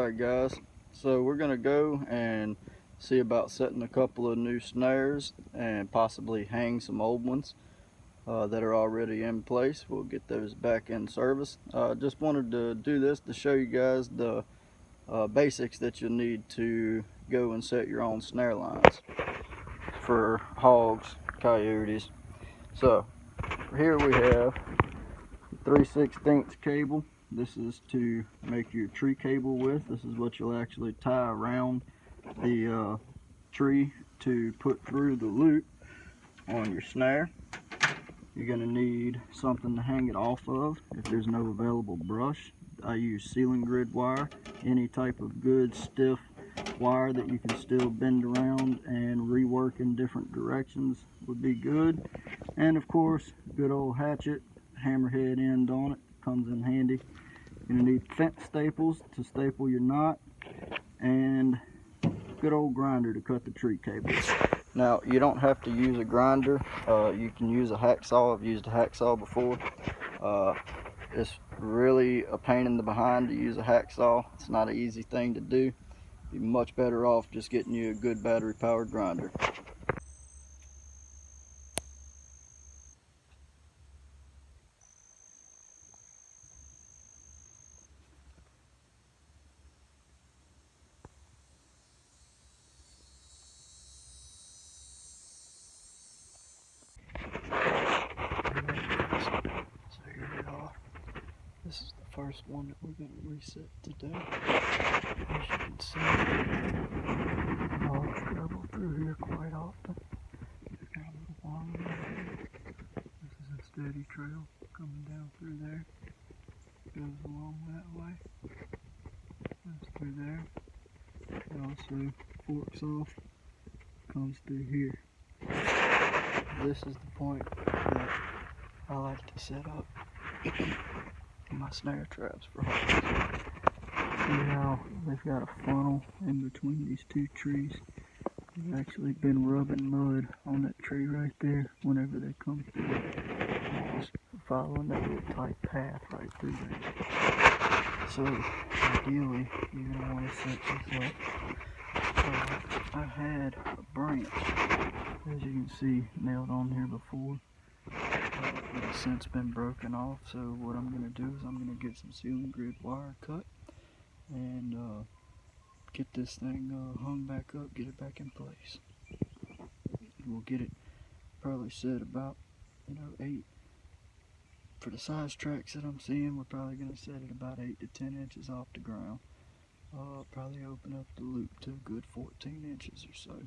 Alright guys, so we're going to go and see about setting a couple of new snares and possibly hang some old ones that are already in place. We'll get those back in service. Just wanted to do this to show you guys the basics that you'll need to go and set your own snare lines for hogs, coyotes. So here we have 3/16 cable. This is to make your tree cable with. This is what you'll actually tie around the tree to put through the loop on your snare. You're going to need something to hang it off of if there's no available brush. I use ceiling grid wire. Any type of good stiff wire that you can still bend around and rework in different directions would be good. And of course, good old hatchet, hammerhead end on it, comes in handy. You're going to need fence staples to staple your knot, and good old grinder to cut the tree cables. Now, you don't have to use a grinder. You can use a hacksaw. I've used a hacksaw before. It's really a pain in the behind to use a hacksaw. It's not an easy thing to do. You're much better off just getting you a good battery powered grinder. So here we are. This is the first one that we're going to reset today. As you can see, hogs travel through here quite often. Got a little long here. This is a steady trail coming down through there. Goes along that way. Goes through there. It also forks off. Comes through here. This is the point that I like to set up my snare traps for hogs. See how they've got a funnel in between these two trees. They've actually been rubbing mud on that tree right there whenever they come through. Just following that little tight path right through there. So ideally, you're going to want to set this up. I had a branch, as you can see, nailed on here before. It has since been broken off, so what I'm going to do is I'm going to get some ceiling grid wire cut and get this thing hung back up, get it back in place. We'll get it probably set about 8. For the size tracks that I'm seeing, we're probably going to set it about 8 to 10 inches off the ground. Probably open up the loop to a good 14 inches or so,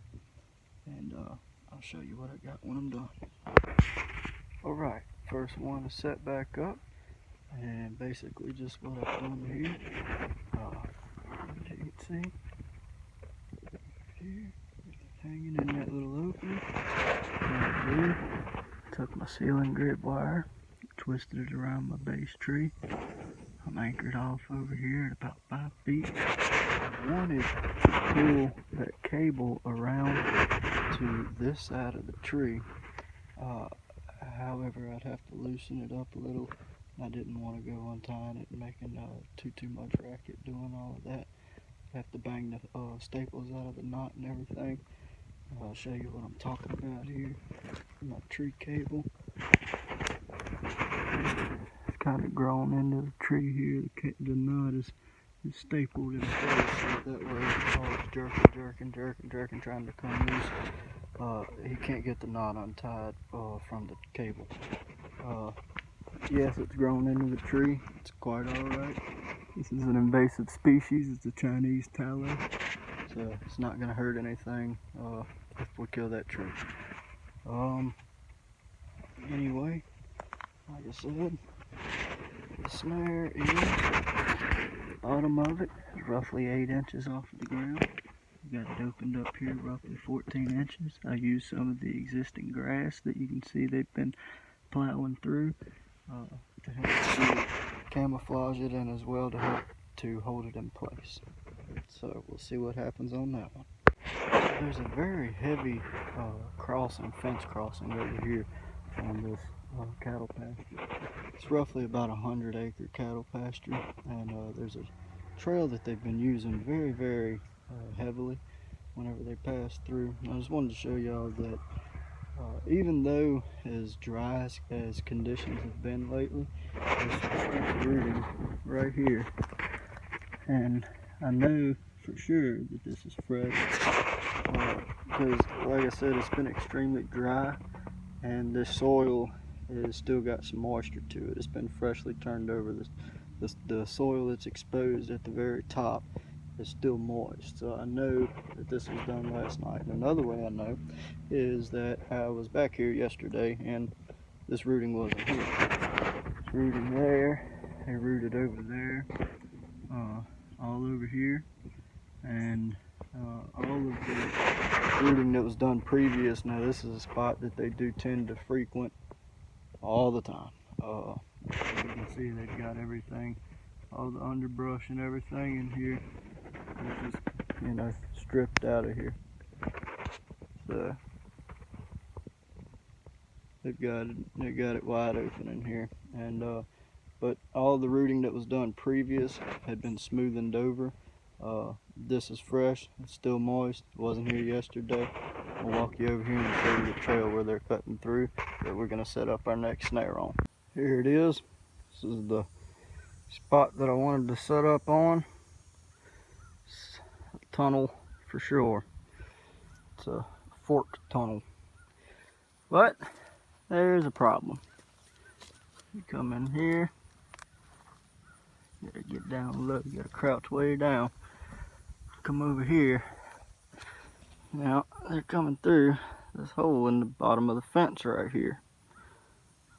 and I'll show you what I got when I'm done. Alright, first one is set back up, and basically just what I've done here. As you can see, here, hanging in that little opening. Took my ceiling grid wire, twisted it around my base tree. I'm anchored off over here at about 5 feet. I wanted to pull that cable around to this side of the tree. However, I'd have to loosen it up a little. I didn't want to go untying it and making too much racket doing all of that. I have to bang the staples out of the knot and everything. I'll show you what I'm talking about here. My tree cable. It's kind of grown into the tree here. The knot is stapled in place, so that way the hog's jerking, trying to come loose. He can't get the knot untied from the cable. Yes, it's grown into the tree. It's quite alright. This is an invasive species. It's a Chinese tallow, so it's not going to hurt anything if we kill that tree. Anyway, like I said, the snare is, the bottom of it is roughly 8 inches off of the ground. Got it opened up here roughly 14 inches. I used some of the existing grass that you can see they've been plowing through to help to camouflage it, and as well to help to hold it in place. So we'll see what happens on that one. So there's a very heavy fence crossing over here on this cattle pasture. It's roughly about 100-acre cattle pasture, and there's a trail that they've been using very heavily whenever they pass through. I just wanted to show y'all that even though as dry as conditions have been lately, there's some fresh rooting right here, and I know for sure that this is fresh because like I said, it's been extremely dry and this soil has still got some moisture to it. It's been freshly turned over. The soil that's exposed at the very top is still moist, so I know that this was done last night. And another way I know is that I was back here yesterday and this rooting wasn't here. It's rooting there, they rooted over there, all over here, and all of the rooting that was done previous. Now this is a spot that they do tend to frequent all the time. As you can see, they've got everything, all the underbrush and everything in here. It's just, you know, stripped out of here. So they've got it wide open in here, and but all the rooting that was done previous had been smoothened over. This is fresh, it's still moist, it wasn't here yesterday. I'll walk you over here and show you the trail where they're cutting through that we're going to set up our next snare on. Here it is. This is the spot that I wanted to set up on. It's a tunnel for sure. It's a forked tunnel. But there's a problem. You come in here, you gotta get down low, you gotta crouch way down. Come over here. Now they're coming through this hole in the bottom of the fence right here.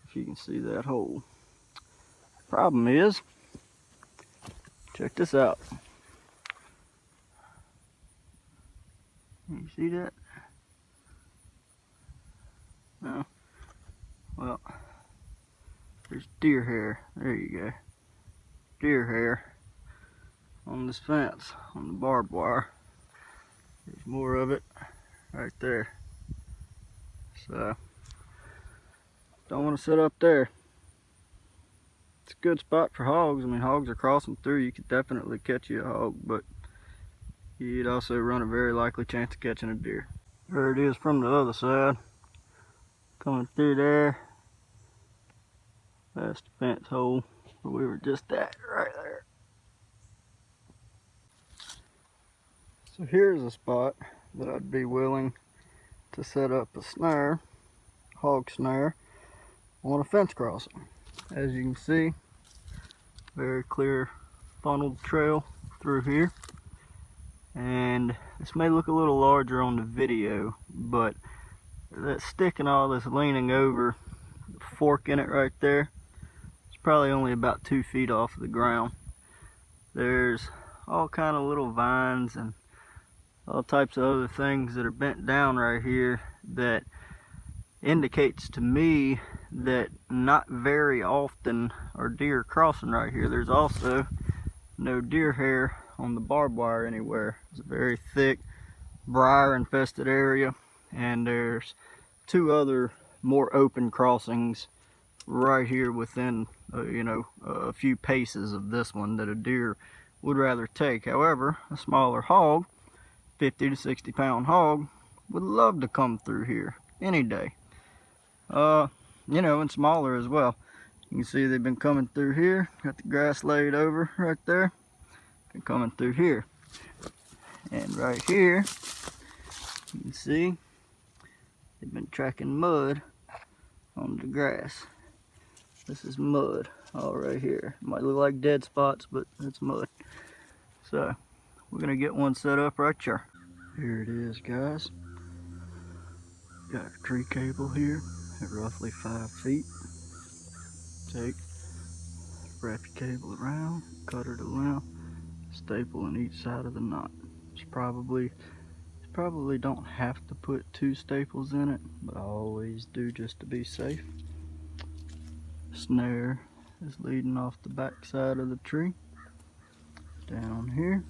If you can see that hole. Problem is, check this out. You see that? No. Well, there's deer hair. There you go. Deer hair on this fence, on the barbed wire. There's more of it right there. So, don't want to sit up there. It's a good spot for hogs. I mean, hogs are crossing through. You could definitely catch you a hog, but you'd also run a very likely chance of catching a deer. There it is from the other side. Coming through there. Past the fence hole where we were just at, right there. So here's a spot that I'd be willing to set up a snare, hog snare, on a fence crossing. As you can see, very clear funneled trail through here. And this may look a little larger on the video, but that stick and all this leaning over, the fork in it right there, it's probably only about 2 feet off of the ground. There's all kind of little vines and all types of other things that are bent down right here that indicates to me that not very often are deer crossing right here. There's also no deer hair on the barbed wire anywhere. It's a very thick, briar infested area, and there's 2 other more open crossings right here within a few paces of this one that a deer would rather take. However, a smaller hog, 50 to 60 pound hog, would love to come through here any day. And smaller as well. You can see they've been coming through here, got the grass laid over right there, been coming through here. And right here, you can see they've been tracking mud on the grass. This is mud all right here. It might look like dead spots, but it's mud. So we're gonna get one set up right here. Here it is, guys. Got a tree cable here at roughly 5 feet. Wrap your cable around, cut it around, staple in each side of the knot. You probably don't have to put 2 staples in it, but I always do just to be safe. Snare is leading off the back side of the tree down here,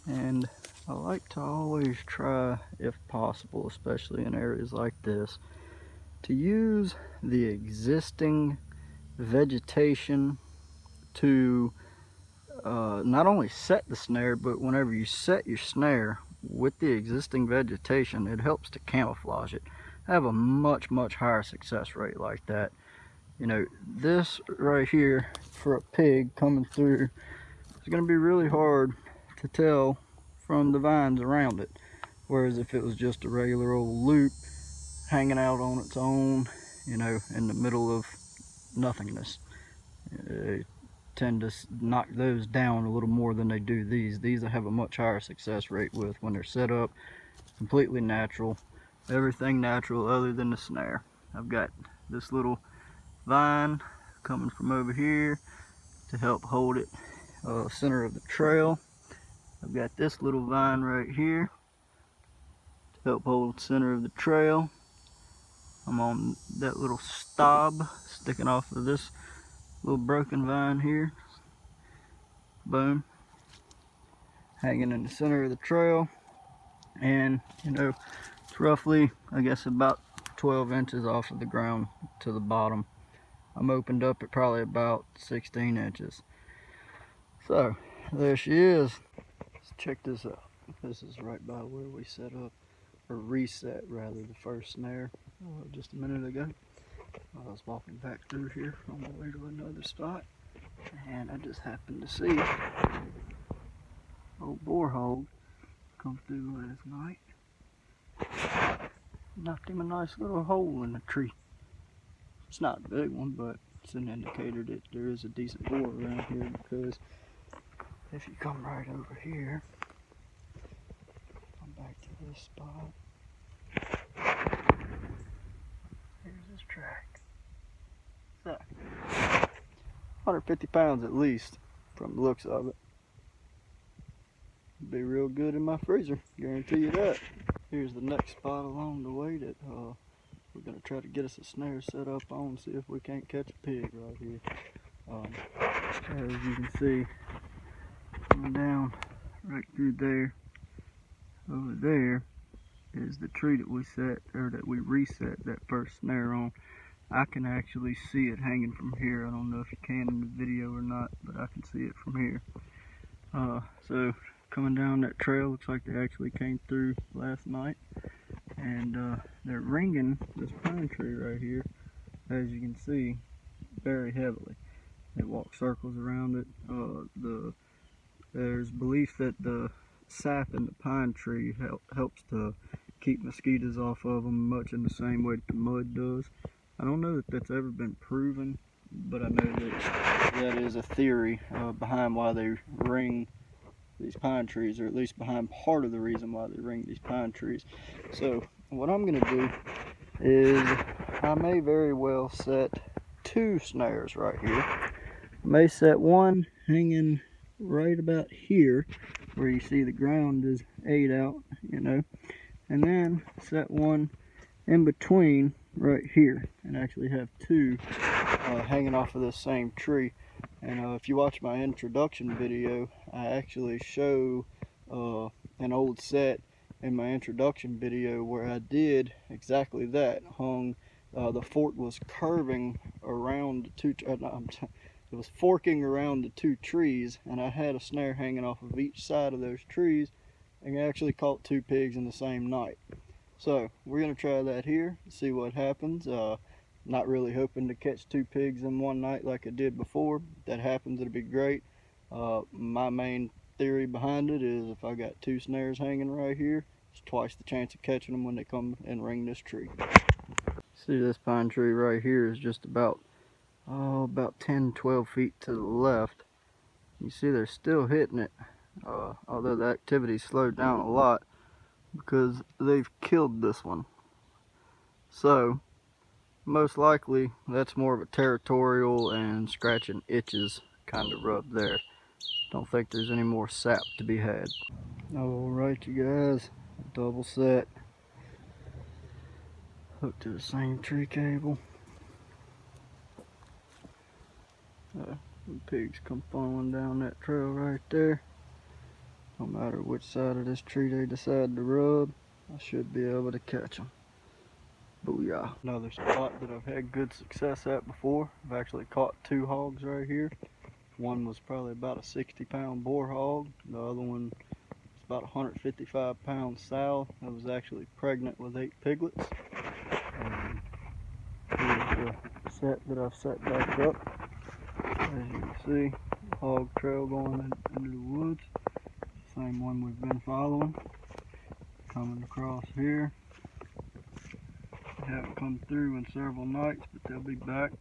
and I like to always try, if possible, especially in areas like this, to use the existing vegetation to not only set the snare, but whenever you set your snare with the existing vegetation, it helps to camouflage it. I have a much higher success rate like that. You know, this right here for a pig coming through, it's going to be really hard to tell from the vines around it. Whereas if it was just a regular old loop hanging out on its own, you know, in the middle of nothingness, they tend to knock those down a little more than they do these. These I have a much higher success rate with when they're set up completely natural, everything natural other than the snare. I've got this little vine coming from over here to help hold it center of the trail. I've got this little vine right here to help hold center of the trail. I'm on that little stub sticking off of this little broken vine here. Boom. Hanging in the center of the trail. And, you know, it's roughly, I guess, about 12 inches off of the ground to the bottom. I'm opened up at probably about 16 inches. So, there she is. Let's check this out. This is right by where we set up, or reset rather, the first snare just a minute ago. I was walking back through here on my way to another spot, and I just happened to see old boar hog come through last night. Knocked him a nice little hole in the tree. It's not a big one, but it's an indicator that there is a decent boar around here, because if you come right over here, come back to this spot, here's his track. So, 150 pounds at least, from the looks of it. Be real good in my freezer, guarantee you that. Here's the next spot along the way that we're gonna try to get us a snare set up on, see if we can't catch a pig right here. As you can see, coming down right through there, over there is the tree that we set, or that we reset that first snare on. I can actually see it hanging from here. I don't know if you can in the video or not, but I can see it from here. So coming down that trail, looks like they actually came through last night, and they're ringing this pine tree right here, as you can see, very heavily. They walk circles around it. There's belief that the sap in the pine tree helps to keep mosquitoes off of them, much in the same way that the mud does. I don't know that that's ever been proven, but I know that that is a theory behind why they ring these pine trees, or at least behind part of the reason why they ring these pine trees. So what I'm going to do is, I may very well set 2 snares right here. I may set one hanging right about here, where you see the ground is 8 out, you know, and then set one in between right here, and actually have 2 hanging off of this same tree. And if you watch my introduction video, I actually show an old set in my introduction video where I did exactly that. The fork was curving around the 2, it was forking around the 2 trees, and I had a snare hanging off of each side of those trees, and I actually caught 2 pigs in the same night. So we're going to try that here, see what happens. Not really hoping to catch 2 pigs in one night like I did before. If that happens, it'll be great. My main theory behind it is, if I got 2 snares hanging right here, it's twice the chance of catching them when they come and ring this tree. See, this pine tree right here is just about 10-12 feet to the left. You see they're still hitting it, although the activity slowed down a lot because they've killed this one. So most likely that's more of a territorial and scratching itches kind of rub there. Don't think there's any more sap to be had. Alright, you guys, double set, hooked to the same tree cable. The pigs come falling down that trail right there. No matter which side of this tree they decide to rub, I should be able to catch them. Booyah. Another spot that I've had good success at before. I've actually caught 2 hogs right here. One was probably about a 60-pound boar hog. The other one was about 155 pound sow that was actually pregnant with 8 piglets. Here's the set that I've set back up. As you can see, hog trail going into the woods. Same one we've been following. Coming across here. They haven't come through in several nights, but they'll be back.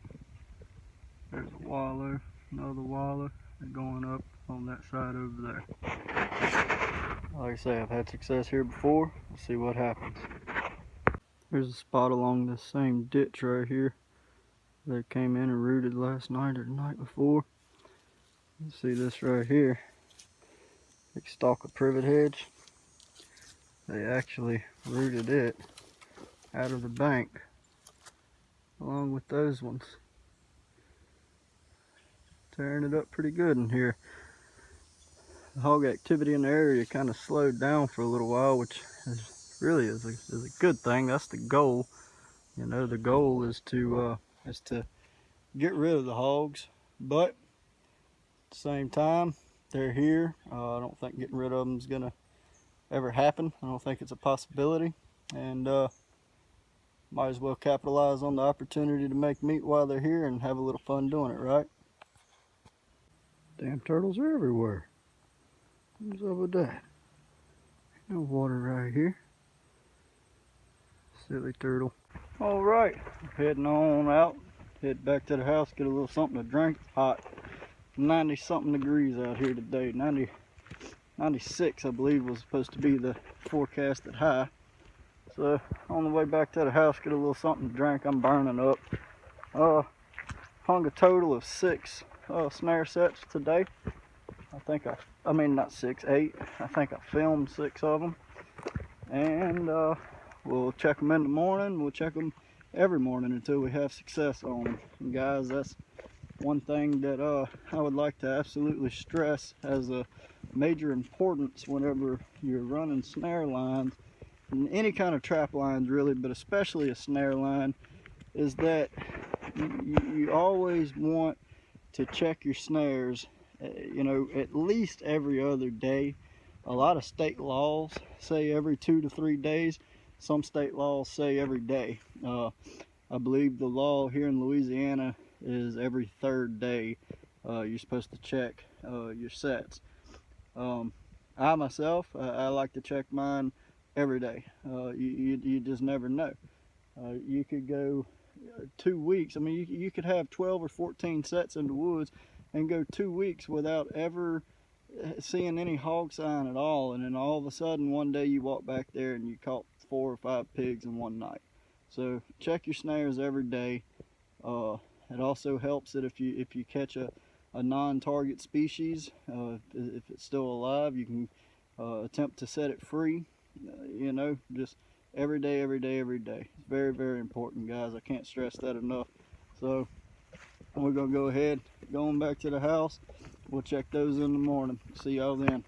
There's a wallow, another wallow. They're going up on that side over there. Like I say, I've had success here before. We'll see what happens. There's a spot along this same ditch right here. They came in and rooted last night or the night before. You see this right here. Big stalk of privet hedge. They actually rooted it out of the bank along with those ones. Tearing it up pretty good in here. The hog activity in the area kind of slowed down for a little while, which really is a good thing. That's the goal. You know, the goal is to get rid of the hogs, but at the same time, they're here. I don't think getting rid of them is gonna ever happen. I don't think it's a possibility, and might as well capitalize on the opportunity to make meat while they're here and have a little fun doing it, right? Damn turtles are everywhere. What's up with that? No water right here. Silly turtle. All right, heading on out. Head back to the house, get a little something to drink. It's hot. 90 something degrees out here today. 96 I believe was supposed to be the forecasted high. So on the way back to the house, get a little something to drink. I'm burning up. Hung a total of 6 snare sets today. I mean not 6, 8. I think I filmed 6 of them. And we'll check them in the morning. We'll check them every morning until we have success on them. And guys, that's one thing that I would like to absolutely stress as a major importance whenever you're running snare lines, and any kind of trap lines really, but especially a snare line, is that you always want to check your snares, you know, at least every other day. A lot of state laws say every 2 to 3 days. Some state laws say every day. I believe the law here in Louisiana is every 3rd day you're supposed to check your sets. I myself, I like to check mine every day. You just never know. You could go 2 weeks. I mean, you could have 12 or 14 sets in the woods and go 2 weeks without ever seeing any hog sign at all, and then all of a sudden one day you walk back there and you caught 4 or 5 pigs in one night. So check your snares every day. It also helps that if you catch a non-target species, if it's still alive, you can attempt to set it free. You know, just every day, every day, every day. It's very, very important, guys. I can't stress that enough. So we're gonna go ahead, going back to the house. We'll check those in the morning. See y'all then.